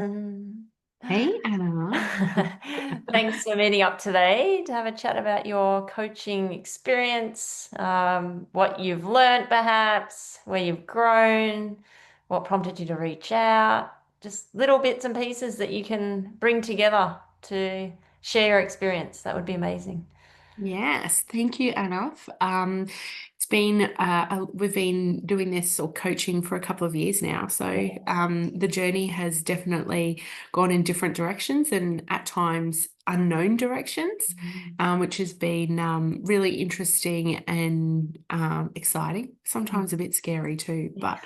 Alison. Hey, Anna. Thanks for meeting up today to have a chat about your coaching experience, what you've learned perhaps, where you've grown, what prompted you to reach out, just little bits and pieces that you can bring together to share your experience. That would be amazing. Yes, thank you, Anna. It's been we've been doing this or coaching for a couple of years now, so the journey has definitely gone in different directions and at times unknown directions, which has been really interesting and exciting. Sometimes a bit scary too, but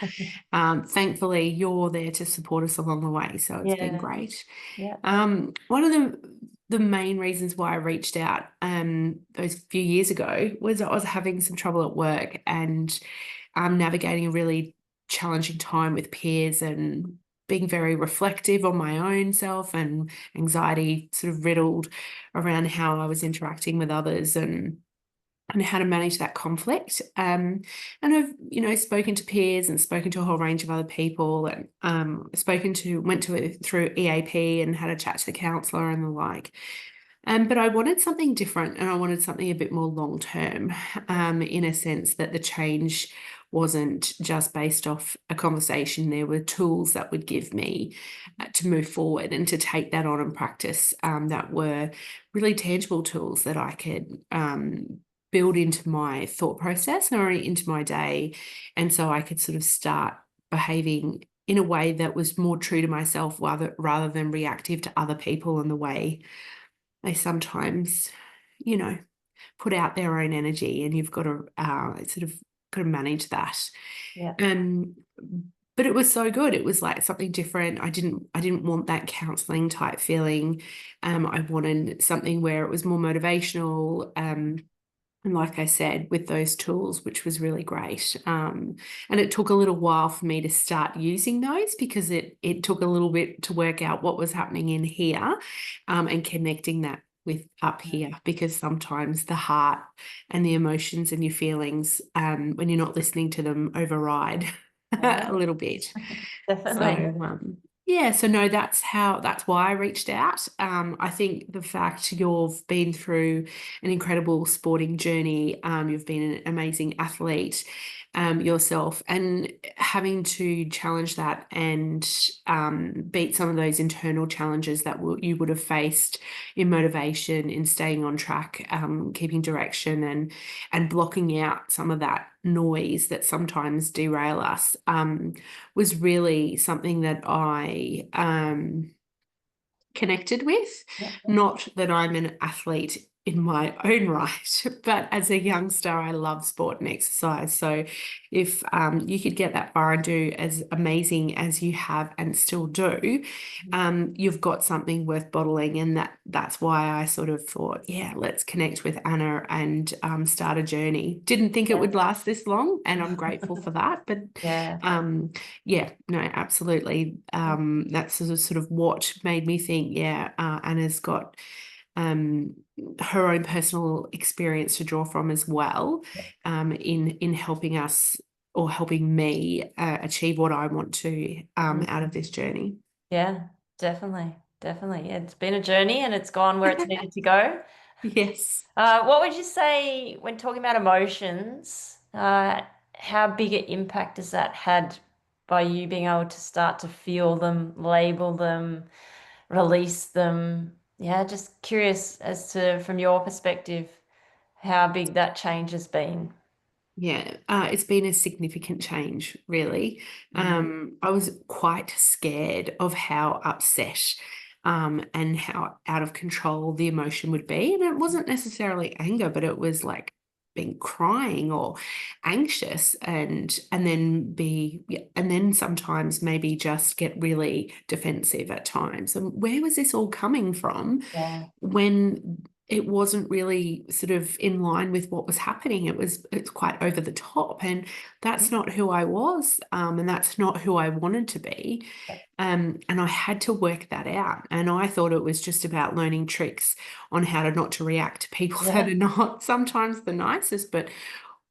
thankfully you're there to support us along the way, so it's been Yeah, great. yeah, One of the main reasons why I reached out those few years ago was I was having some trouble at work and navigating a really challenging time with peers and being very reflective on my own self and anxiety sort of riddled around how I was interacting with others and how to manage that conflict. And I've, spoken to peers and spoken to a whole range of other people and went to it through EAP and had a chat to the counsellor and the like. But I wanted something different and I wanted something a bit more long term, in a sense that the change wasn't just based off a conversation. There were tools that would give me to move forward and to take that on and practice, that were really tangible tools that I could build into my thought process or into my day. And so I could sort of start behaving in a way that was more true to myself rather than reactive to other people and the way they sometimes, you know, put out their own energy, and you've got to sort of got to manage that. yeah, Um, but it was so good. It was like something different. I didn't want that counseling type feeling. I wanted something where it was more motivational. And like I said, with those tools, which was really great. And it took a little while for me to start using those because it took a little bit to work out what was happening in here, and connecting that with up here, because sometimes the heart and the emotions and your feelings, when you're not listening to them, override yeah, a little bit. So definitely. yeah, so no, that's why I reached out. I think the fact you've been through an incredible sporting journey, you've been an amazing athlete, yourself, and having to challenge that and beat some of those internal challenges that you would have faced in motivation, in staying on track, keeping direction, and blocking out some of that noise that sometimes derail us, was really something that I connected with. Yeah, Not that I'm an athlete in my own right, but as a youngster, I love sport and exercise. So if you could get that far and do as amazing as you have and still do, you've got something worth bottling. And that's why I sort of thought, yeah, let's connect with Anna and start a journey. Didn't think it yeah, would last this long, and I'm grateful for that. But yeah. yeah, no, absolutely. That's sort of what made me think, yeah, Anna's got um, her own personal experience to draw from as well, in helping us or helping me achieve what I want to, out of this journey. Yeah, definitely. Definitely. Yeah, it's been a journey and it's gone where it's needed to go. Yes. What would you say when talking about emotions? How big an impact has that had by you being able to start to feel them, label them, release them? Yeah, just curious as to, from your perspective, how big that change has been. Yeah, it's been a significant change, really. Mm. I was quite scared of how upset, and how out of control the emotion would be. And it wasn't necessarily anger, but it was like being crying or anxious and then yeah, and then sometimes maybe just get really defensive at times. And where was this all coming from Yeah. when it wasn't really sort of in line with what was happening? It's quite over the top, and that's not who I was, and that's not who I wanted to be. And I had to work that out. And I thought it was just about learning tricks on how to not to react to people that Yeah. are not sometimes the nicest, but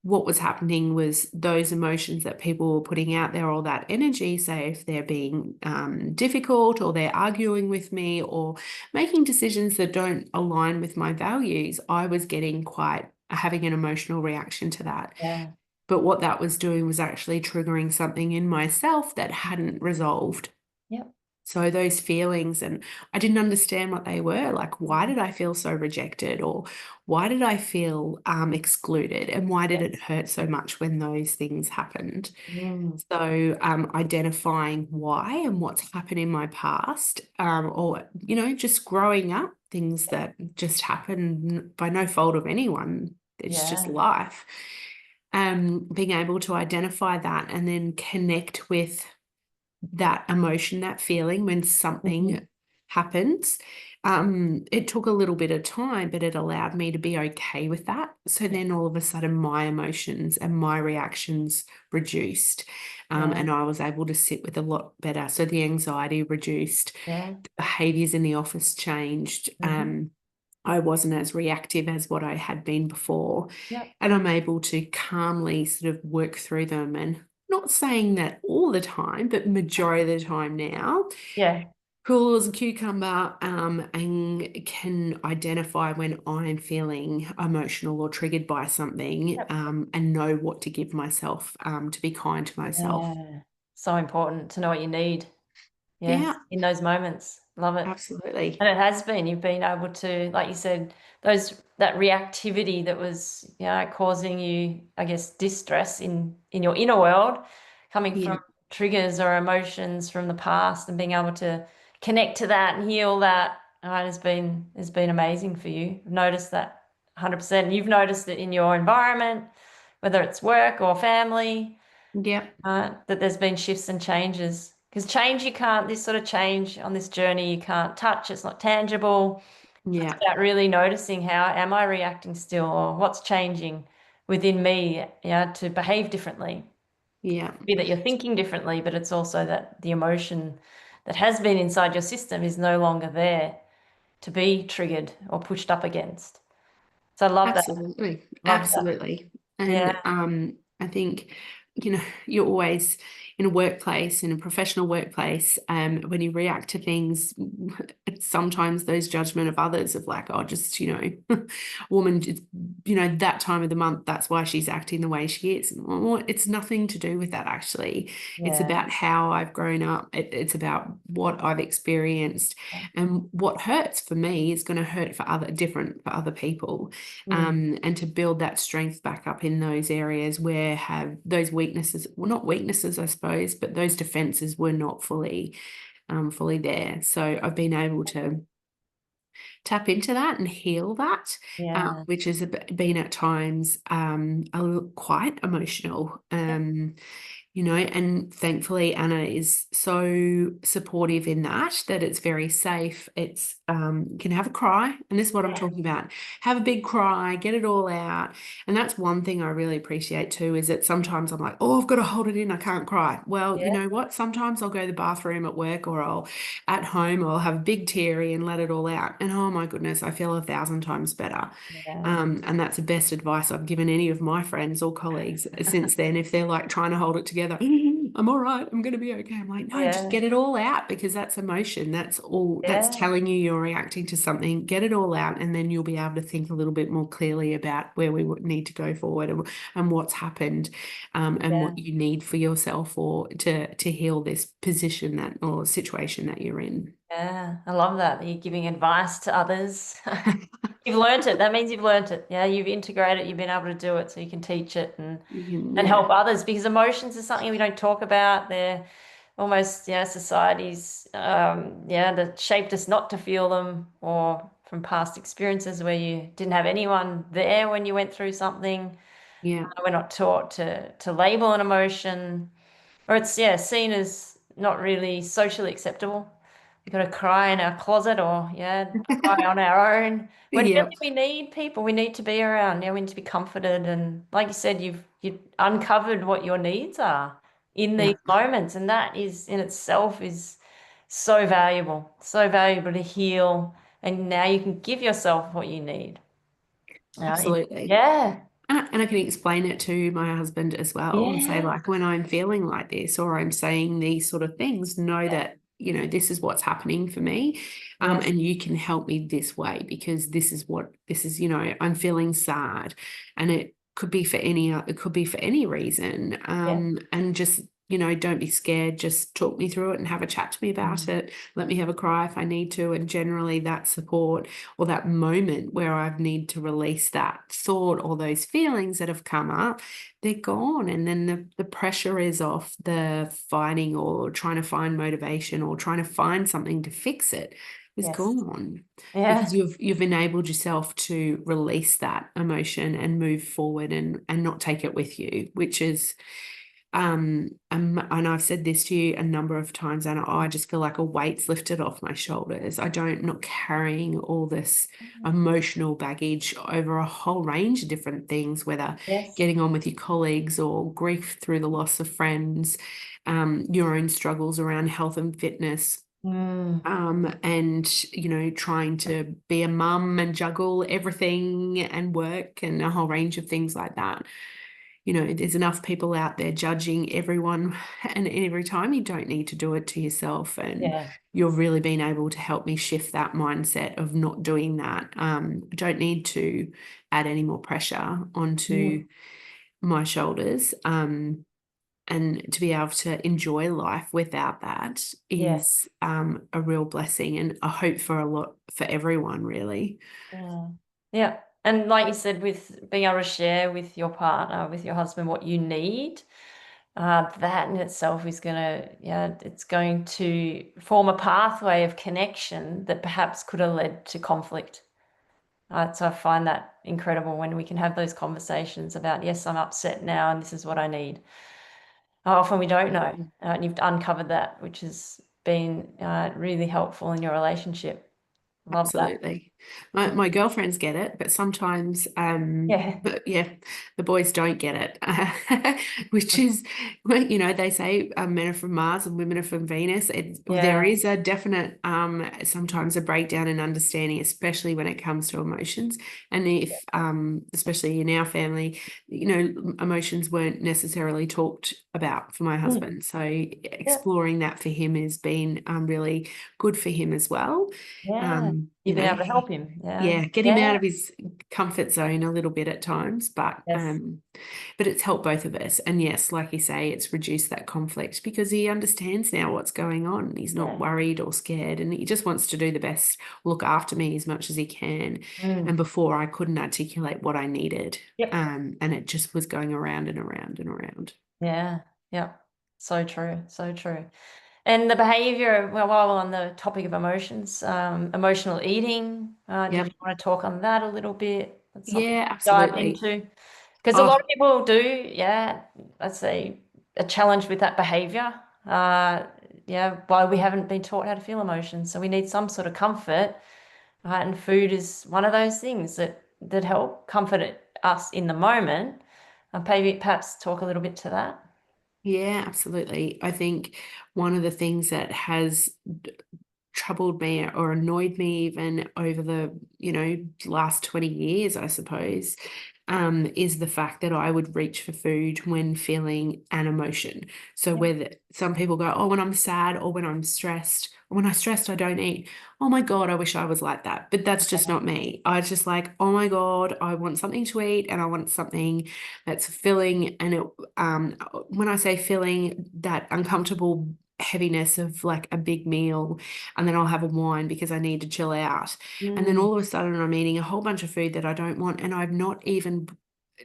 what was happening was those emotions that people were putting out there, all that energy, say if they're being difficult or they're arguing with me or making decisions that don't align with my values, I was getting quite having an emotional reaction to that. Yeah. But what that was doing was actually triggering something in myself that hadn't resolved. Yep. So those feelings, and I didn't understand what they were. Like, why did I feel so rejected, or why did I feel excluded, and why did Yep. it hurt so much when those things happened? Mm. So identifying why and what's happened in my past, or just growing up, things that just happen by no fault of anyone. It's just Yeah. life. Being able to identify that and then connect with that emotion, that feeling when Mhm. something happens. It took a little bit of time, but it allowed me to be okay with that. So Yeah. then all of a sudden, my emotions and my reactions reduced, Yeah. and I was able to sit with a lot better. So the anxiety reduced, Yeah. the behaviors in the office changed. Mhm. I wasn't as reactive as what I had been before. Yep. And I'm able to calmly sort of work through them, and not saying that all the time, but majority of the time now, Yeah. cool as a cucumber, and can identify when I'm feeling emotional or triggered by something, Yep. and know what to give myself, to be kind to myself. Yeah. So important to know what you need. Yes, Yeah, in those moments. Love it. absolutely. And it has been. You've been able to, like you said, that reactivity that was, causing you, I guess, distress in your inner world, coming from Yeah, triggers or emotions from the past, and being able to connect to that and heal that, has been amazing for you. I've noticed that 100%. You've noticed it in your environment, whether it's work or family, yeah, that there's been shifts and changes. Because change, you can't, this sort of change on this journey, you can't touch, it's not tangible. So it's yeah, about really noticing, how am I reacting still, or what's changing within me, to behave differently. yeah. Be that you're thinking differently, but it's also that the emotion that has been inside your system is no longer there to be triggered or pushed up against. So I love that. Absolutely. Love that. Absolutely. Yeah. And I think, you're always in a workplace, in a professional workplace, when you react to things, sometimes those judgment of others of like, oh, just, woman, just, that time of the month, that's why she's acting the way she is. Well, it's nothing to do with that, actually. It's Yeah. about how I've grown up. It's about what I've experienced, and what hurts for me is going to hurt for other people, Mm. and to build that strength back up in those areas where have those weaknesses, well, not weaknesses, I suppose, but those defenses were not fully there. So I've been able to tap into that and heal that, Yeah. which has been at times quite emotional. And thankfully Anna is so supportive in that it's very safe. It's you can have a cry, and this is what I'm Yeah. talking about. Have a big cry, get it all out. And that's one thing I really appreciate too, is that sometimes I'm like, oh, I've got to hold it in, I can't cry. Well, you Yeah. know what? Sometimes I'll go to the bathroom at work, or I'll at home, or I'll have a big teary and let it all out. And oh my goodness, I feel 1,000 times better. Yeah. And that's the best advice I've given any of my friends or colleagues since then. If they're like trying to hold it together, I'm all right, I'm going to be okay. I'm like, no, just Yeah. get it all out, because that's emotion. That's all, that's Yeah. telling you you're reacting to something. Get it all out, and then you'll be able to think a little bit more clearly about where we would need to go forward, and what's happened, and Yeah. what you need for yourself, or to heal this position that or situation that you're in. Yeah. I love that you're giving advice to others. You've learnt it. That means you've learnt it. Yeah, you've integrated, you've been able to do it, so you can teach it and Yeah, help others, because emotions is something we don't talk about. They're almost, societies, that shaped us not to feel them, or from past experiences where you didn't have anyone there when you went through something. yeah, We're not taught to label an emotion, or it's, seen as not really socially acceptable. We've got to cry in our closet, or cry on our own. When yeah, really we need people, we need to be around. Yeah, we need to be comforted. And like you said, you've uncovered what your needs are in these yeah. moments, and that is in itself is so valuable to heal. And now you can give yourself what you need. Absolutely. Yeah. and I can explain it to my husband as well and say, Yeah. like, when I'm feeling like this or I'm saying these sort of things, know that, you know, this is what's happening for me. Yes. And you can help me this way because this is, you know, I'm feeling sad, and it could be for any reason. Yeah. And just, you know, don't be scared. Just talk me through it and have a chat to me about it. Let me have a cry if I need to. And generally that support, or that moment where I need to release that thought or those feelings that have come up, they're gone. And then the pressure is off the fighting or trying to find motivation or trying to find something to fix it is Yes. gone, because Yeah. you've enabled yourself to release that emotion and move forward and not take it with you, which is and I've said this to you a number of times, and I just feel like a weight's lifted off my shoulders. Not carrying all this emotional baggage over a whole range of different things, whether Yes. getting on with your colleagues or grief through the loss of friends, your own struggles around health and fitness. Mm. And you know, trying to be a mum and juggle everything and work and a whole range of things like that. You know, there's enough people out there judging everyone, and every time you don't need to do it to yourself. And Yeah. you've really been able to help me shift that mindset of not doing that. Don't need to add any more pressure onto Mm. my shoulders. And to be able to enjoy life without that Yes. is a real blessing, and a hope for for everyone, really. Yeah. Yeah. And like you said, with being able to share with your partner, with your husband, what you need, that in itself is it's going to form a pathway of connection that perhaps could have led to conflict. So I find that incredible when we can have those conversations about, yes, I'm upset now and this is what I need. Often we don't know, and you've uncovered that, which has been really helpful in your relationship. Love that. Absolutely. My girlfriends get it, but sometimes, Yeah. but yeah, the boys don't get it, which is, well, you know, they say men are from Mars and women are from Venus. There Yeah. is a definite, sometimes a breakdown in understanding, especially when it comes to emotions. And if, especially in our family, you know, emotions weren't necessarily talked about for my Mm. husband. So Yeah. exploring that for him has been really good for him as well. Yeah. You You've been know, able to help him. Yeah. yeah, get him Yeah. out of his comfort zone a little bit at times, Yes. but it's helped both of us. And yes, like you say, it's reduced that conflict because he understands now what's going on. He's not Yeah. worried or scared, and he just wants to do the best, look after me as much as he can. And Mm. before I couldn't articulate what I needed, Yep. and it just was going around and around and around. Yeah. Yeah. So true. So true. And the behavior, well, while on the topic of emotions, emotional eating, did you Yep. want to talk on that a little bit? That's something Yeah, to dive absolutely. into. Because a lot Oh, of people do, yeah, I'd say a challenge with that behavior. Yeah, while we haven't been taught how to feel emotions. So we need some sort of comfort, and food is one of those things that help comfort us in the moment. Maybe perhaps talk a little bit to that. yeah, absolutely. I think one of the things that has troubled me or annoyed me even over the, you know, last 20 years, I suppose, is the fact that I would reach for food when feeling an emotion. So Yeah. whether some people go, oh, when I'm sad or when I'm stressed, or when I'm stressed, I don't eat. Oh my God, I wish I was like that. But that's just not me. I just like, oh my God, I want something to eat and I want something that's filling. And when I say filling, that uncomfortable heaviness of like a big meal, and then I'll have a wine because I need to chill out. And then Mm, all of a sudden I'm eating a whole bunch of food that I don't want, and I've not even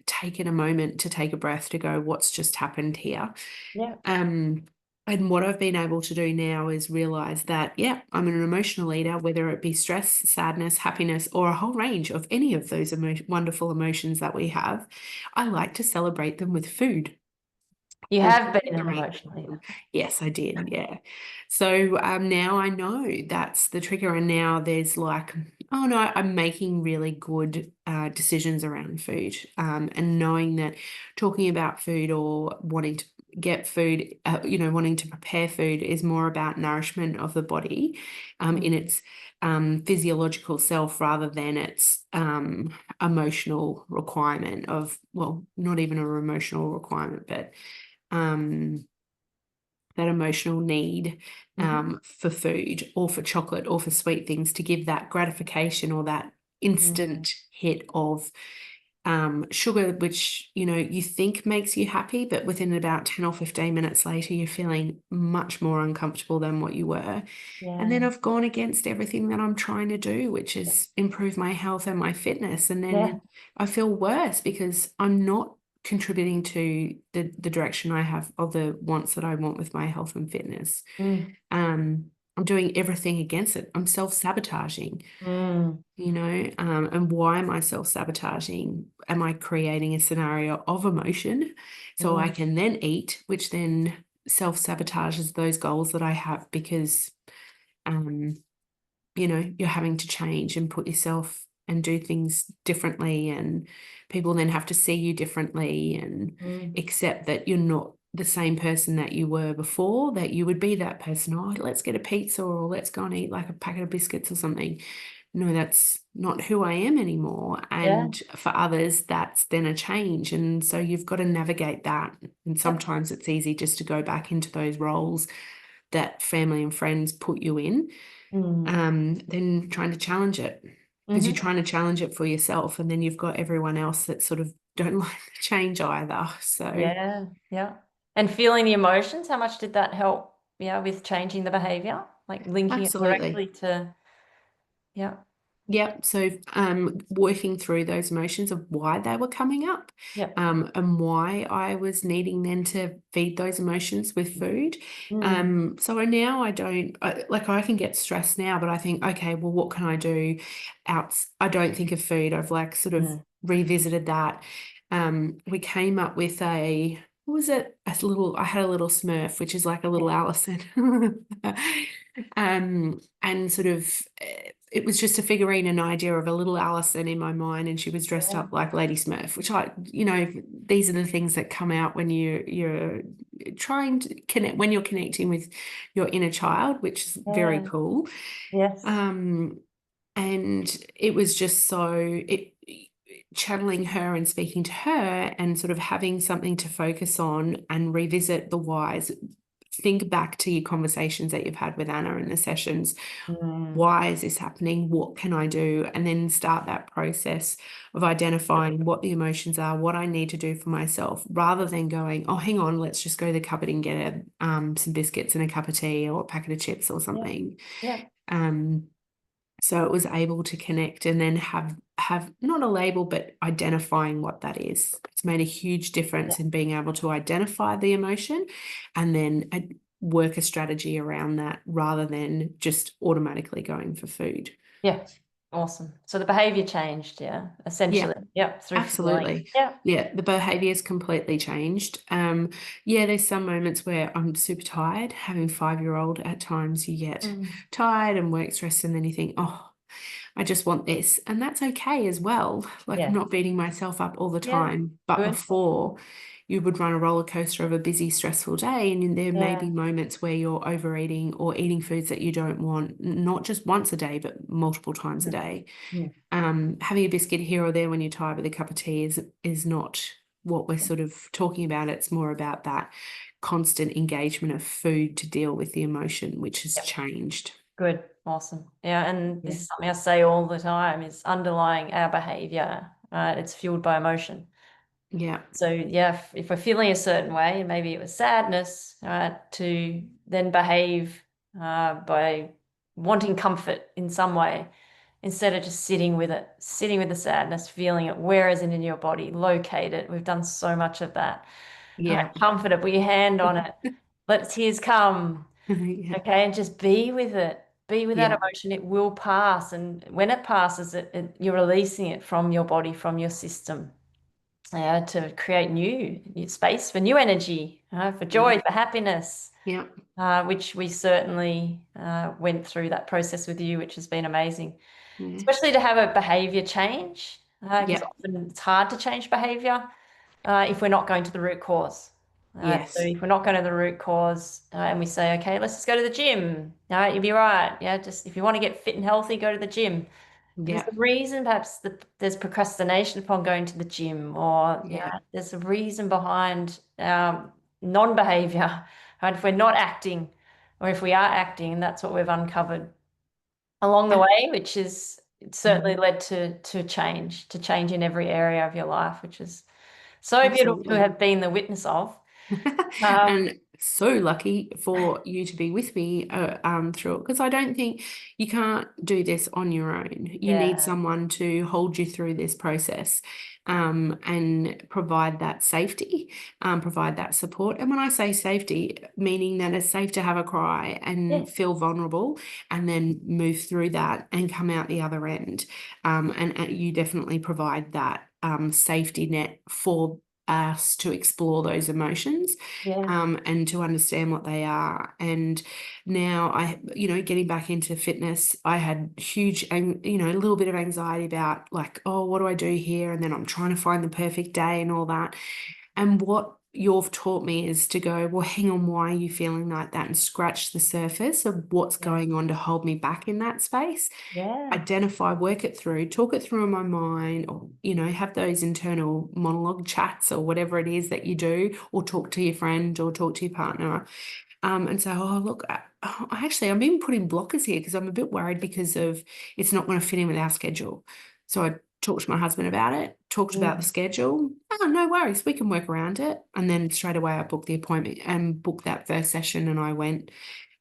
taken a moment to take a breath to go, what's just happened here? yeah. Um, and what I've been able to do now is realize that, yeah, I'm an emotional eater, whether it be stress, sadness, happiness, or a whole range of any of those wonderful emotions that we have. I like to celebrate them with food. You There's have a been an triggering. emotionally. Yes, I did. Yeah. So now I know that's the trigger. And now there's like, oh no, I'm making really good decisions around food. And knowing that talking about food or wanting to, get food, wanting to prepare food is more about nourishment of the body in its physiological self rather than its emotional requirement of, well, not even an emotional requirement, but that emotional need for food or for chocolate or for sweet things to give that gratification or that instant hit of sugar, which, you think makes you happy, but within about 10 or 15 minutes later, you're feeling much more uncomfortable than what you were. And then Yeah. I've gone against everything that I'm trying to do, which is improve my health and my fitness. And Yeah. then I feel worse because I'm not contributing to the direction I have of the wants that I want with my health and fitness. Mm. I'm doing everything against it. I'm self-sabotaging, Mm. and why am I self-sabotaging? Am I creating a scenario of emotion so I Mm. can then eat, which then self-sabotages those goals that I have because um, you're having to change and put yourself and do things differently, and people then have to see you differently and Mm. accept that you're not the same person that you were before, that you would be that person. Oh, let's get a pizza or let's go and eat like a packet of biscuits or something. No, that's not who I am anymore. Yeah. And for others, that's then a change. And so you've got to navigate that. And Yep. sometimes it's easy just to go back into those roles that family and friends put you in, Mm. than trying to challenge it. Because you're trying to challenge it for yourself, and then you've got everyone else that sort of don't like the change either. So Yeah. Yeah. And feeling the emotions, how much did that help, with changing the behavior? Like linking it directly absolutely. to, yeah. Yeah, so working through those emotions of why they were coming up, Yep. and why I was needing then to feed those emotions with food. Mm. So now I don't like I can get stressed now, but I think, okay, well, what can I do out? I don't think of food. I've like sort of Mm. revisited that. We came up with what was it? I had a little Smurf, which is like a little Alison. And sort of it was just a figurine, an idea of a little Alison in my mind, and she was dressed Yeah. up like Lady Smurf, which these are the things that come out when you're trying to connect, when you're connecting with your inner child, which is very Yeah. cool. Yes. And it was just channeling her and speaking to her and sort of having something to focus on and revisit the whys. Think back to your conversations that you've had with Anna in the sessions. Mm. Why is this happening? What can I do? And then start that process of identifying what the emotions are, what I need to do for myself, rather than going, oh, hang on, let's just go to the cupboard and get some biscuits and a cup of tea or a packet of chips or Yeah. something. Yeah. So it was able to connect and then have not a label, but identifying what that is. It's made a huge difference in being able to identify the emotion and then work a strategy around that rather than just automatically going for food. Yeah. Awesome. So the behavior changed, Yeah, essentially. Yep, through fueling. absolutely. Yeah. Yeah, the behavior's completely changed. Yeah, there's some moments where I'm super tired. Having 5-year-old, at times you get Mm. tired and work stress, and then you think, oh, I just want this. And that's okay as well. Like I'm Yeah. not beating myself up all the Yeah. time. But Good. before, you would run a roller coaster of a busy, stressful day, and there may Yeah. be moments where you're overeating or eating foods that you don't want, not just once a day, but multiple times a Mm. day. Mm. Having a biscuit here or there when you're tired with a cup of tea is not what we're sort of talking about. It's more about that constant engagement of food to deal with the emotion, which has Yep. changed. Good. Awesome. Yeah. And this Yeah. is something I say all the time is underlying our behavior, right? It's fueled by emotion. Yeah. So yeah, if we're feeling a certain way, and maybe it was sadness, right, to then behave by wanting comfort in some way, instead of just sitting with the sadness, feeling it. Where is it in your body? Locate it. We've done so much of that. Yeah. Comfort it, put your hand on it. Let tears come. Yeah. Okay, and just be with it. Be with that Yeah. emotion. It will pass. And when it passes, you're releasing it from your body, from your system, to create new space for new energy, for Yeah. joy, for happiness, Yeah. which we certainly went through that process with you, which has been amazing, Yeah. especially to have a behavior change, because Yeah. often it's hard to change behavior if we're not going to the root cause. Yes. So if we're not going to the root cause and we say, okay, let's just go to the gym. All right, you'll be right. Yeah, just if you want to get fit and healthy, go to the gym. But there's Yeah. a reason, perhaps there's procrastination upon going to the gym, or Yeah. there's a reason behind non-behavior. Right? If we're not acting, or if we are acting, and that's what we've uncovered along the And way, which is it's certainly mm, led to change in every area of your life, which is so beautiful to absolutely. have been the witness of. Um, And so lucky for you to be with me through it, because I don't think you can't do this on your own. You need yeah, someone to hold you through this process, and provide that safety, provide that support. And when I say safety, meaning that it's safe to have a cry yeah, and feel vulnerable and then move through that and come out the other end. And you definitely provide that safety net for us to explore those emotions, yeah, and to understand what they are. And now getting back into fitness, I had a little bit of anxiety about like, oh, what do I do here? And then I'm trying to find the perfect day and all that. And what you've taught me is to go, well, hang on, why are you feeling like that? And scratch the surface of what's yeah, going on to hold me back in that space. yeah, Identify, work it through, talk it through in my mind, or, have those internal monologue chats or whatever it is that you do, or talk to your friend or talk to your partner, and say, oh, look, I'm even putting blockers here because I'm a bit worried because of it's not going to fit in with our schedule. So I talked to my husband about it, talked about the mm, schedule. Oh, no worries, we can work around it. And then straight away I booked the appointment and booked that first session, and I went.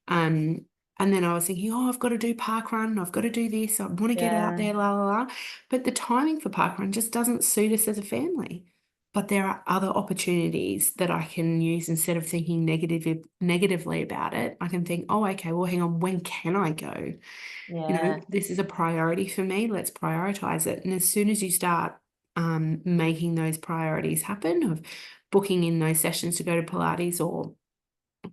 Um, and then I was thinking, oh, I've got to do park run, I've got to do this, I want to get out yeah, there, la la la. But the timing for park run just doesn't suit us as a family. But there are other opportunities that I can use instead of thinking negatively about it. I can think, oh, okay, well, hang on, when can I go? yeah, This is a priority for me. Let's prioritize it. And as soon as you start making those priorities happen, of booking in those sessions to go to Pilates, or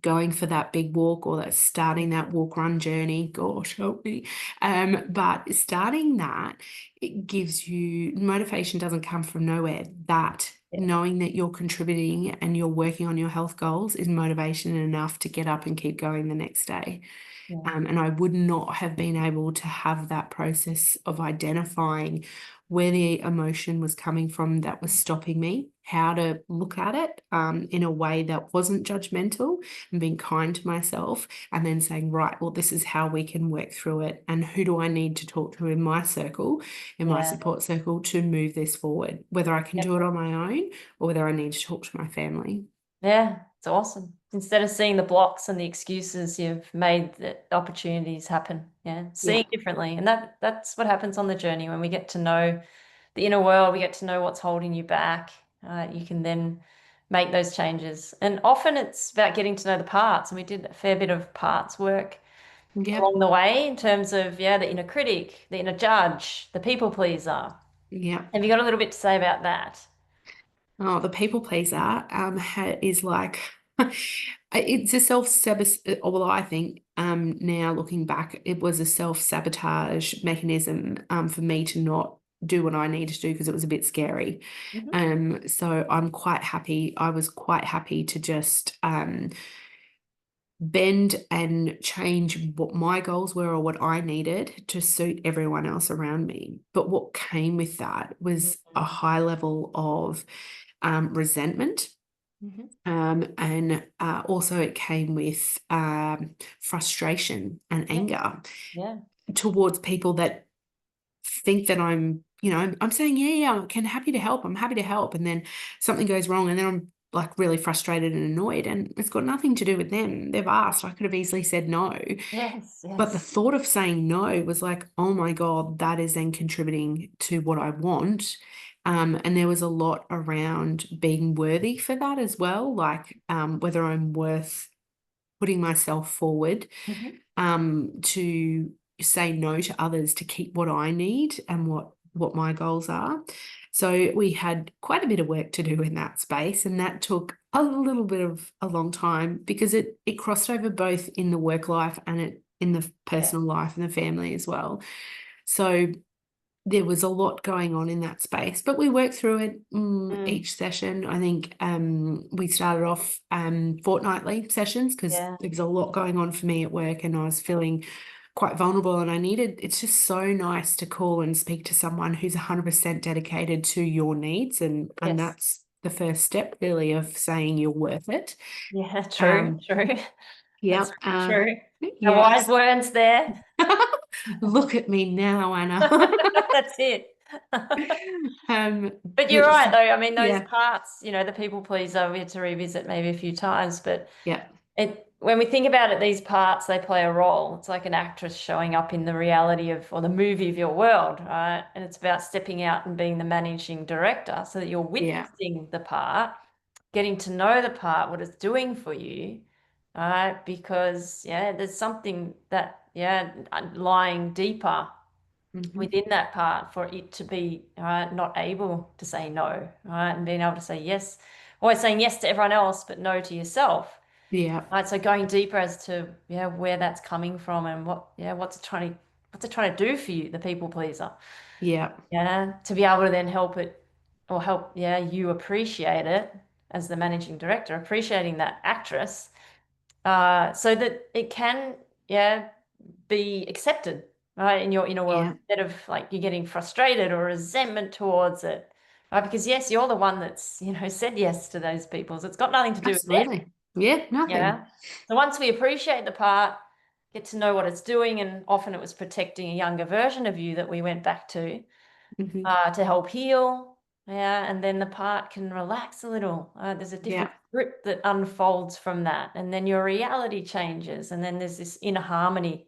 going for that big walk, or that starting that walk run journey, gosh help me, but starting that, it gives you motivation. Doesn't come from nowhere. That yeah, knowing that you're contributing and you're working on your health goals is motivation enough to get up and keep going the next day. yeah, And I would not have been able to have that process of identifying where the emotion was coming from that was stopping me, how to look at it in a way that wasn't judgmental, and being kind to myself, and then saying, right, well, this is how we can work through it. And who do I need to talk to in my circle, in my yeah, support circle, to move this forward, whether I can yep, do it on my own or whether I need to talk to my family. yeah. It's awesome. Instead of seeing the blocks and the excuses, you've made the opportunities happen. Yeah, seeing Yeah. differently, and that's what happens on the journey when we get to know the inner world. We get to know what's holding you back. You can then make those changes, and often it's about getting to know the parts. And we did a fair bit of parts work Yep. along the way in terms of the inner critic, the inner judge, the people pleaser. Yep. Have you got a little bit to say about that? Oh, the people pleaser is like it's a self-sabotage. Well, I think now looking back, it was a self-sabotage mechanism for me to not do what I needed to do because it was a bit scary. Hmm. So I'm quite happy. I was quite happy to just bend and change what my goals were or what I needed to suit everyone else around me. But what came with that was a high level of resentment. Hmm. And also it came with frustration and Yeah, anger yeah, towards people that think that I'm saying, yeah, yeah, I'm happy to help. I'm happy to help. And then something goes wrong, and then I'm like really frustrated and annoyed. And it's got nothing to do with them. They've asked. I could have easily said no. yes, But the yes. thought of saying no was like, oh my God, that is then contributing to what I want. And there was a lot around being worthy for that as well, like whether I'm worth putting myself forward Hmm. to say no to others to keep what I need and what my goals are. So we had quite a bit of work to do in that space, and that took a little bit of a long time because it crossed over both in the work life and it in the Yeah, personal life and the family as well. So there was a lot going on in that space, but we worked through it Mm, each session. I think we started off fortnightly sessions because yeah. there was a lot going on for me at work and I was feeling quite vulnerable and it's just so nice to call and speak to someone who's 100% dedicated to your needs and Yes. that's the first step really of saying you're worth it. Yeah, true, Um, true. yeah, That's really true. The yeah. wise words there. Look at me now, Anna. That's it. But you're But right, though. I mean, those yeah, parts, the people pleaser, we had to revisit maybe a few times, but yeah, when we think about it, these parts, they play a role. It's like an actress showing up in the reality or the movie of your world, right? And it's about stepping out and being the managing director so that you're yeah. witnessing the part, getting to know the part, what it's doing for you, right? Because, there's something that, lying deeper Mhm. within that part for it to be not able to say no, right? And being able to say yes, always saying yes to everyone else, but no to yourself. Yeah, Right, so going deeper as to where that's coming from and what's it trying to do for you, the people pleaser. yeah, To be able to then help it or help you appreciate it as the managing director, appreciating that actress, so that it can be accepted, right, in your inner world yeah. instead of like you're getting frustrated or resentment towards it. Right? Because yes, you're the one that's, said yes to those people. So it's got nothing to do with them. Absolutely. Yeah, nothing. Yeah. So once we appreciate the part, get to know what it's doing, and often it was protecting a younger version of you that we went back Hmm. to help heal. Yeah. And then the part can relax a little. There's a different Yeah, script that unfolds from that. And then your reality changes. And then there's this inner harmony.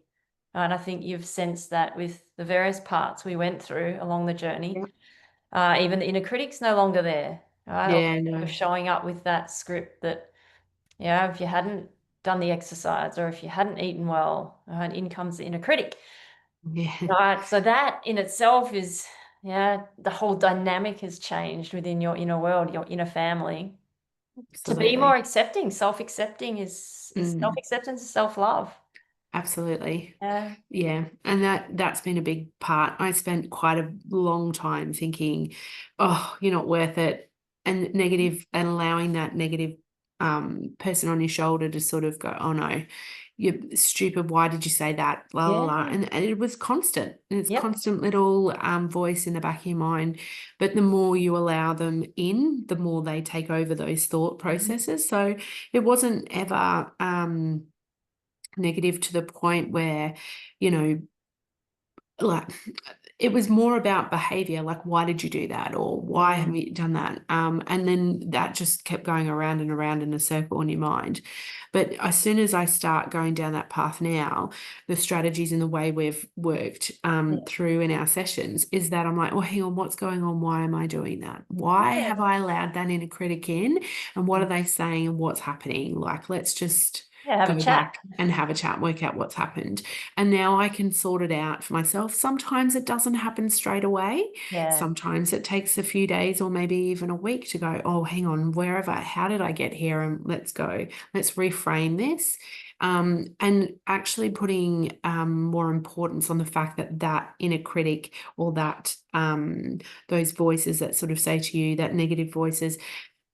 And I think you've sensed that with the various parts we went through along the journey. yeah, Even the inner critic's no longer there. Right? Or yeah, of no. showing up with that script that if you hadn't done the exercise or if you hadn't eaten well, in comes the inner critic. Yeah, Right. So that in itself is, the whole dynamic has changed within your inner world, your inner family. To be more absolutely. accepting, self-accepting is Mm. self-acceptance is self-love. Absolutely. Yeah. Yeah. And that's been a big part. I spent quite a long time thinking, oh, you're not worth it. And negative and allowing that negative person on your shoulder to sort of go, oh no, you're stupid. Why did you say that? La la la. Yeah. And it was constant. And it's Yep. constant little voice in the back of your mind. But the more you allow them in, the more they take over those thought Mhm. processes. So it wasn't ever negative to the point where, you know, like it was more about behavior, like why did you do that or why have Mm. you done that? And then that just kept going around and around in a circle in your mind. But as soon as I start going down that path now, the strategies and the way we've worked Yeah. through in our sessions is that I'm like, oh, hang on, what's going on? Why am I doing that? Why Yeah. have I allowed that inner critic in? And what Mm. are they saying and what's happening? Like, let's just Yeah, have a go chat. back and have a chat, work out what's happened. And now I can sort it out for myself. Sometimes it doesn't happen straight away. Yeah. Sometimes it takes a few days or maybe even a week to go, oh, hang on, how did I get here? And let's go, let's reframe this. And actually putting more importance on the fact that that inner critic or that those voices that sort of say to you, that negative voices,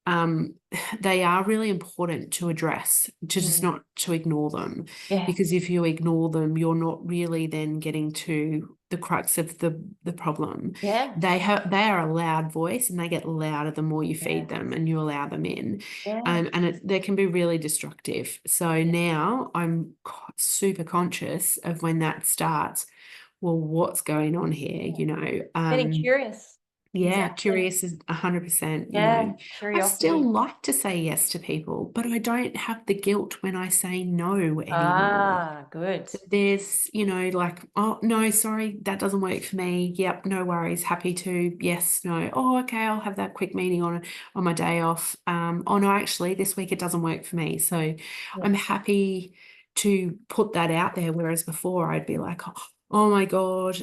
um, they are really important to address, to just Mm. not to ignore them. Yeah. Because if you ignore them, you're not really then getting to the crux of the problem. Yeah. They are a loud voice and they get louder the more you Yeah. feed them and you allow them in. Yeah. They can be really destructive. So now I'm super conscious of when that starts. Well, what's going on here? Yeah. You know, Getting curious. yeah, Exactly. curious is 100%, you know. Yeah. I still Curiosity. like to say yes to people, but I don't have the guilt when I say no anymore. Ah, good. There's, you know, like, oh, no, sorry, that doesn't work for me. Yep, no worries. Happy to, yes, no. Oh, okay, I'll have that quick meeting on my day off. Oh no, actually, this week it doesn't work for me. So I'm Yes. happy to put that out there. Whereas before I'd be like, oh my God,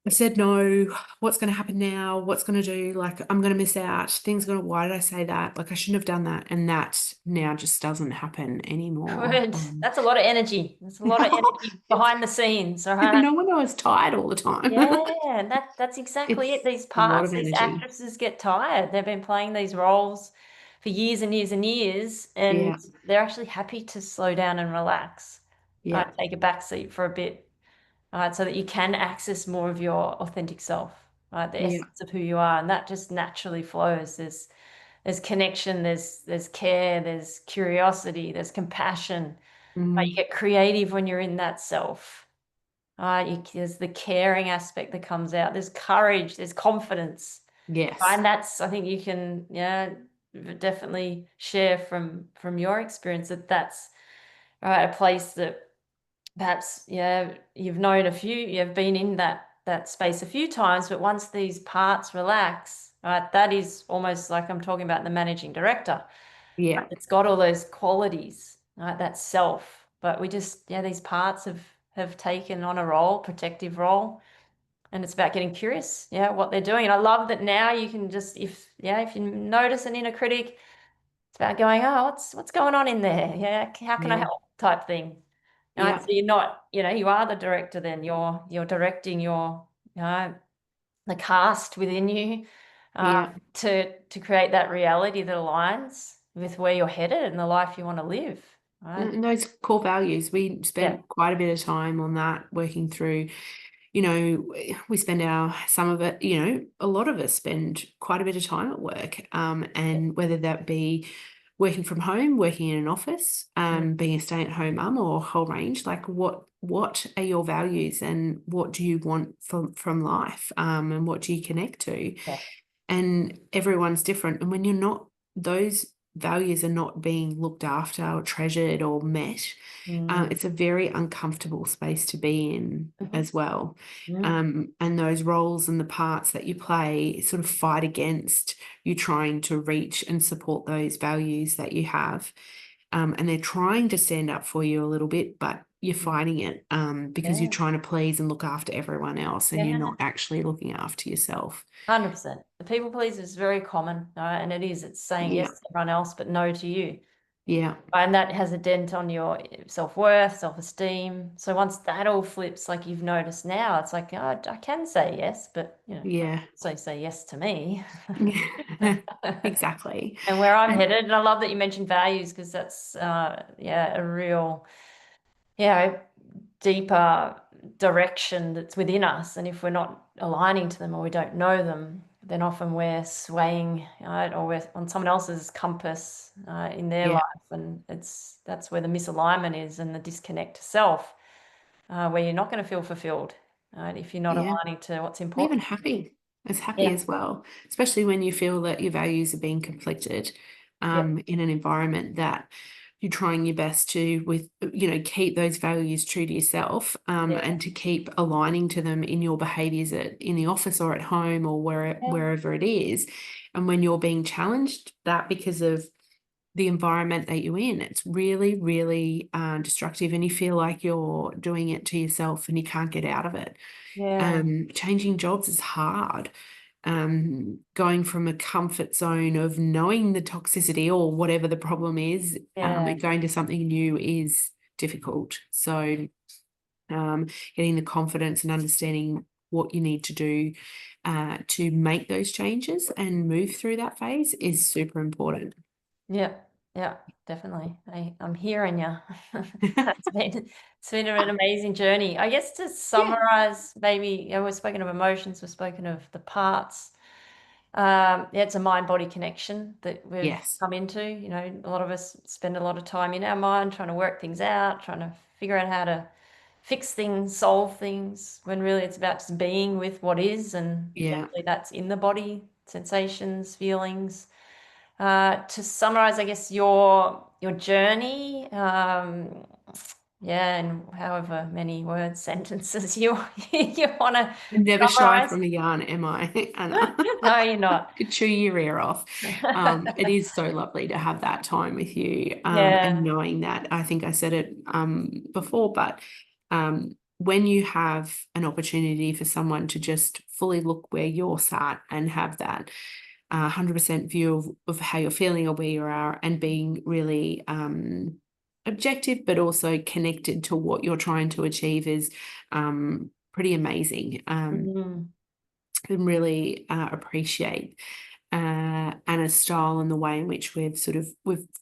I said no. What's going to happen now? What's going to do? Like, I'm going to miss out. Things going to, why did I say that? Like, I shouldn't have done that. And that now just doesn't happen anymore. Good. That's a lot of energy. That's a lot of energy behind the scenes, all right? No wonder I was tired all the time. Yeah, that's exactly it. It's These a lot parts, of these energy. actresses get tired. They've been playing these roles for years and years and years, and Yeah. they're actually happy to slow down and relax, Yeah. take a back seat for a bit, so that you can access more of your authentic self, right? The Yeah. essence of who you are, and that just naturally flows. There's connection, there's care, there's curiosity, there's compassion. Right? You Mm. get creative when you're in that self. There's the caring aspect that comes out. There's courage, there's confidence. Right? Yes. And that's, I think you can, yeah, definitely share from your experience that that's right, a place that perhaps, yeah, you've been in that space a few times, but once these parts relax, right, that is almost like I'm talking about the managing director. Yeah. It's got all those qualities, right? That self. But we just, yeah, these parts have taken on a role, protective role. And it's about getting curious, yeah, what they're doing. And I love that now you can just, if you notice an inner critic, it's about going, oh, what's going on in there? Yeah, how can I Yeah. help? Type thing. All right. Yeah. So you're not, you are the director then. You're directing you know, the cast within you Yeah. to create that reality that aligns with where you're headed and the life you want to live. Right? And those core values, we Yeah. spent quite a bit of time on that, working through, we spend some of it, a lot of us spend quite a bit of time at work. And whether that be working from home, working in an office, Mm. being a stay-at-home mum, or a whole range, like what are your values and what do you want from life? And what do you connect to? Yeah. And everyone's different. And when those values are not being looked after or treasured or met, Mm. it's a very uncomfortable space to be in Mhm. as well. Mm. And those roles and the parts that you play sort of fight against you trying to reach and support those values that you have. And they're trying to stand up for you a little bit, but you're fighting it because you're Yeah. trying to please and look after everyone else, and you're Yeah. not actually looking after yourself. 100%. The people pleaser is very common, right? And it is. It's saying Yeah. yes to everyone else, but no to you. Yeah. And that has a dent on your self-worth, self-esteem. So once that all flips, like you've noticed now, it's like, oh, I can say yes, but Yeah. so say yes to me. Exactly. And where I'm And headed, and I love that you mentioned values because that's yeah, a real, yeah, deeper direction that's within us. And if we're not aligning to them or we don't know them, then often we're swaying, right, or we're on someone else's compass in their yeah, life, and that's where the misalignment is and the disconnect to self, where you're not going to feel fulfilled, right, if you're not yeah. aligning to what's Even important. happy Yeah, as well, especially when you feel that your values are being conflicted yeah, in an environment that you're trying your best to keep those values true to yourself, yeah, and to keep aligning to them in your behaviors in the office or at home or yeah, wherever it is. And when you're being challenged that because of the environment that you're in, it's really, really destructive, and you feel like you're doing it to yourself and you can't get out of it. yeah, Changing jobs is hard. Going from a comfort zone of knowing the toxicity or whatever the problem is, yeah, and going to something new is difficult. So, getting the confidence and understanding what you need to do to make those changes and move through that phase is super important. yeah, yeah, definitely. I'm hearing you. It's been an amazing journey. I guess to Yeah. summarize, maybe, we've spoken of emotions, we've spoken of the parts. Yeah, it's a mind-body connection that we've Yes. come into. A lot of us spend a lot of time in our mind trying to work things out, trying to figure out how to fix things, solve things, when really it's about just being with what is, and Yeah. generally that's in the body, sensations, feelings. To summarize, I guess your journey, yeah, and however many words, sentences you want to Never shy summarize. from a yarn, am I, Anna? No, you're not. Could chew your ear off. It is so lovely to have that time with you, and Yeah, knowing that, I think I said it before, but when you have an opportunity for someone to just fully look where you're sat and have that 100% view of how you're feeling or where you are, and being really objective, but also connected to what you're trying to achieve, is pretty amazing. Mm. And really appreciate Anna's style and the way in which we've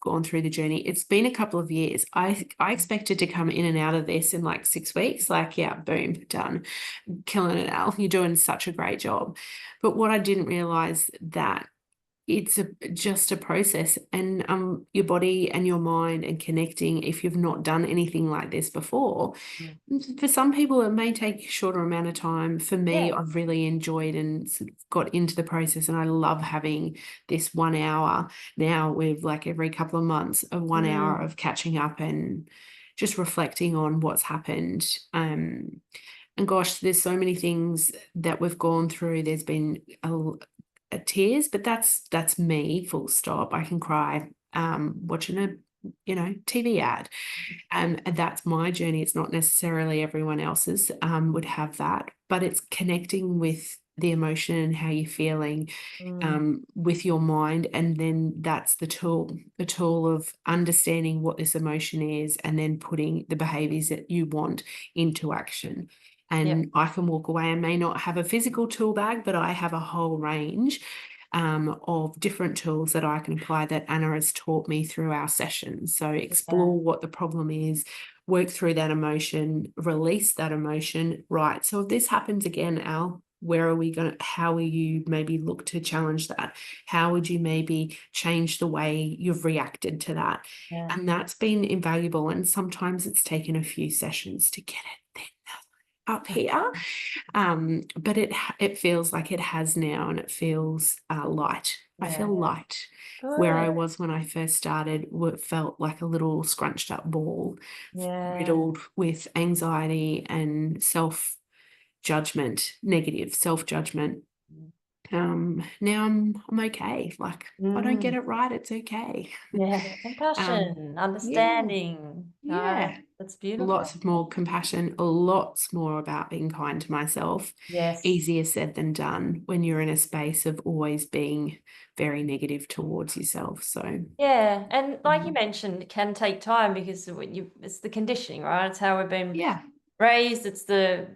gone through the journey. It's been a couple of years. I expected to come in and out of this in like 6 weeks. Like, yeah, boom, done, killing it, Al. You're doing such a great job. But what I didn't realize, that it's just a process, and your body and your mind and connecting, if you've not done anything like this before, Mm. for some people it may take a shorter amount of time. For me, Yeah. I've really enjoyed and sort of got into the process, and I love having this 1 hour now, with like every couple of months, a 1 hour Mm. of catching up and just reflecting on what's happened. And gosh, there's so many things that we've gone through. There's been tears, but that's me, full stop. I can cry watching a TV ad, and that's my journey. It's not necessarily everyone else's would have that, but it's connecting with the emotion and how you're feeling Mm. with your mind, and then that's the tool of understanding what this emotion is, and then putting the behaviors that you want into action. Yep. And I can walk away and may not have a physical tool bag, but I have a whole range of different tools that I can apply, that Anna has taught me through our sessions. So Yeah. explore what the problem is, work through that emotion, release that emotion. Right. So if this happens again, Al, where are we going to, how will you maybe look to challenge that? How would you maybe change the way you've reacted to that? Yeah. And that's been invaluable. And sometimes it's taken a few sessions to get it up here. But it feels like it has now, and it feels light. I Yeah. feel light. Where I Good. was when I first started, felt like a little scrunched up ball, Yeah. riddled with anxiety and self-judgment, negative self-judgment. Now I'm okay. Like, if I don't get Mm. it right, it's okay. Yeah. Um, Compassion, yeah, understanding. yeah. That's Lots beautiful. of more compassion, lots more about being kind to myself. Yes. Easier said than done when you're in a space of always being very negative towards yourself. So, Yeah, and like you mhm. mentioned, it can take time because it's the conditioning, right? It's how we've been Yeah, raised. It's the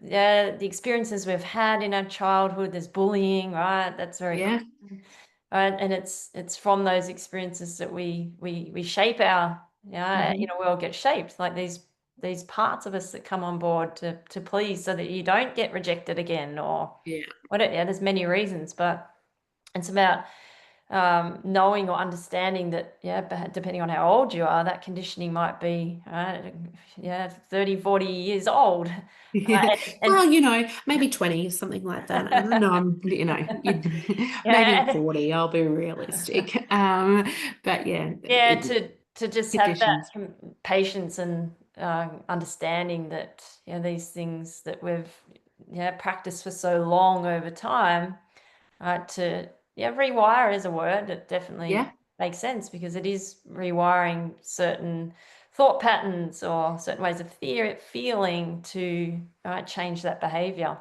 experiences we've had in our childhood. There's bullying, right? That's very yeah, common, right? And it's from those experiences that we shape our hmm, world gets shaped. Like these parts of us that come on board to please, so that you don't get rejected again, or yeah, what? Yeah, there's many reasons, but it's about knowing or understanding that, depending on how old you are, that conditioning might be, 30, 40 years old. yeah. And Well, maybe 20, something like that. And I know maybe yeah, 40, I'll be realistic. But yeah, yeah, to just have that conditions. patience and understanding that, these things that we've practiced for so long over time, to rewire is a word that definitely Yeah, makes sense, because it is rewiring certain thought patterns or certain ways of feeling to change that behavior.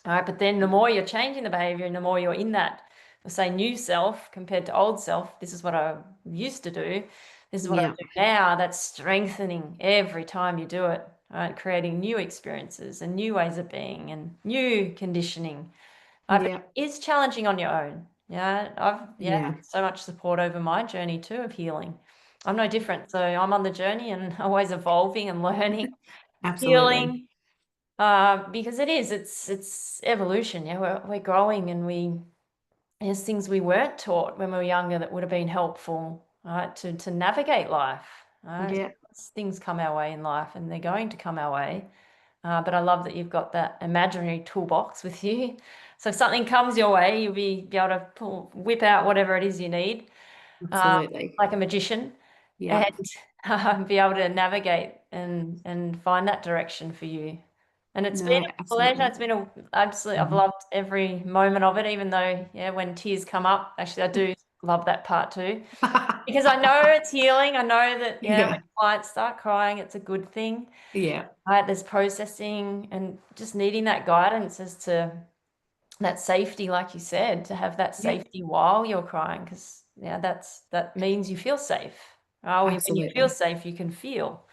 All right, but then the more you're changing the behavior and the more you're in that, let's say, new self compared to old self, this is what I used to do, this is what I yeah, do now, that's strengthening every time you do it, right? Creating new experiences and new ways of being and new conditioning. But yeah, it is challenging on your own. Yeah, I've yeah, had so much support over my journey too of healing. I'm no different. So I'm on the journey and always evolving and learning, absolutely. healing, because it's evolution. Yeah, we're growing, and there's things we weren't taught when we were younger that would have been helpful, right, to navigate life. Right, Yeah, things come our way in life, and they're going to come our way. But I love that you've got that imaginary toolbox with you. So if something comes your way, you'll be able to whip out whatever it is you need, um, absolutely. like a magician, and Yeah. be able to navigate and find that direction for you. And it's been No, a pleasure. absolutely. It's been absolutely, I've Mhm. loved every moment of it, even though, when tears come up, actually I do. love that part too. Because I know it's healing. I know that, yeah, when Yeah. clients start crying, it's a good thing. Yeah. Right? There's processing and just needing that guidance as to that safety, like you said, to have that Yeah. safety while you're crying, because yeah, that means you feel safe. Oh, when you feel Absolutely. safe, you can feel.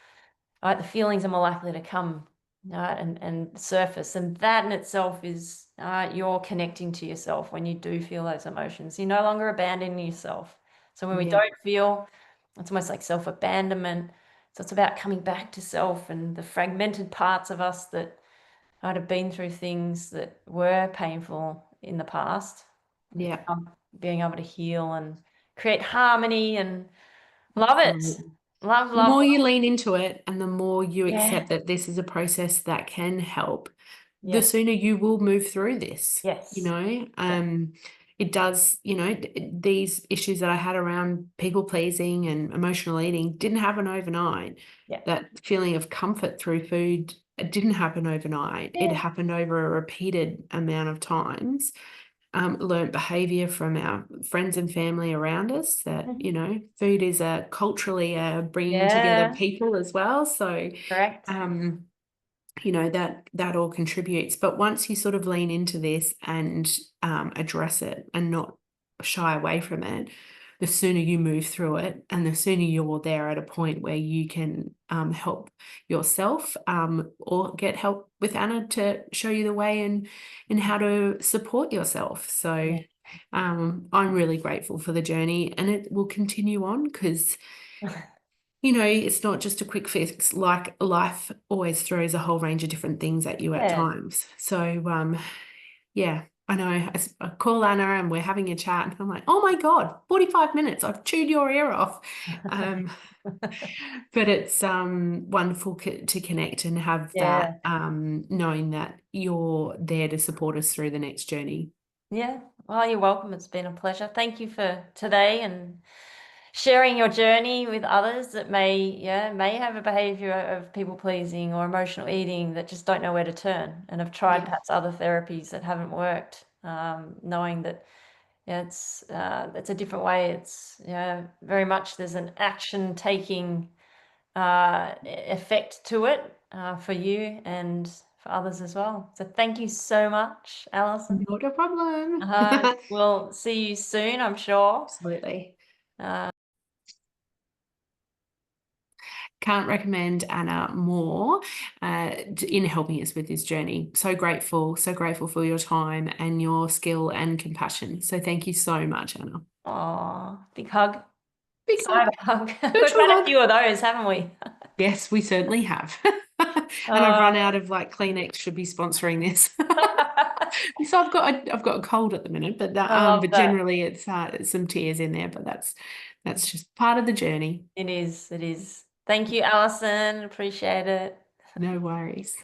Right? The feelings are more likely to come, right, and surface, and that in itself is you're connecting to yourself when you do feel those emotions. You're no longer abandoning yourself. So when we Yeah. don't feel, it's almost like self-abandonment. So it's about coming back to self and the fragmented parts of us that might have been through things that were painful in the past, Yeah. being able to heal and create harmony and love it. Absolutely. Love, The love, more love. you lean into it and the more you Yeah. accept that this is a process that can help, the Yes. sooner you will move through this. Yes. Yeah. It does, these issues that I had around people pleasing and emotional eating didn't happen overnight. Yeah. That feeling of comfort through food, it didn't happen overnight. It Yeah. happened over a repeated amount of times. Learned behavior from our friends and family around us that, Mhm. food is a culturally bringing together Yeah. people as well. So, Correct. um, that all contributes. But once you sort of lean into this and address it and not shy away from it, the sooner you move through it and the sooner you're there at a point where you can help yourself or get help with Anna to show you the way and how to support yourself. So Yeah. I'm really grateful for the journey, and it will continue on because it's not just a quick fix. Like, life always throws a whole range of different things at you at Yeah. times. So, yeah, I know. I call Anna and we're having a chat, and I'm like, oh my God, 45 minutes. I've chewed your ear off. Um, but it's wonderful to connect and have that Yeah. knowing that you're there to support us through the next journey. Yeah. Well, you're welcome. It's been a pleasure. Thank you for today and sharing your journey with others that may have a behavior of people pleasing or emotional eating that just don't know where to turn and have tried Yeah. perhaps other therapies that haven't worked. Knowing that, yeah, it's a different way. It's, very much there's an action taking effect to it for you and for others as well. So thank you so much, Alison. Not a problem. We'll see you soon, I'm sure. Absolutely. Uh, Can't recommend Anna more in helping us with this journey. So grateful for your time and your skill and compassion. So thank you so much, Anna. big hug. Big hug, Cyber hug. We've virtual had a hug. few of those, haven't we? Yes, we certainly have. And I've Uh, run out of like Kleenex should be sponsoring this. So I've got a cold at the minute, but I love but that. generally it's some tears in there, but that's just part of the journey. It is. It is. Thank you, Alison. Appreciate it. No worries.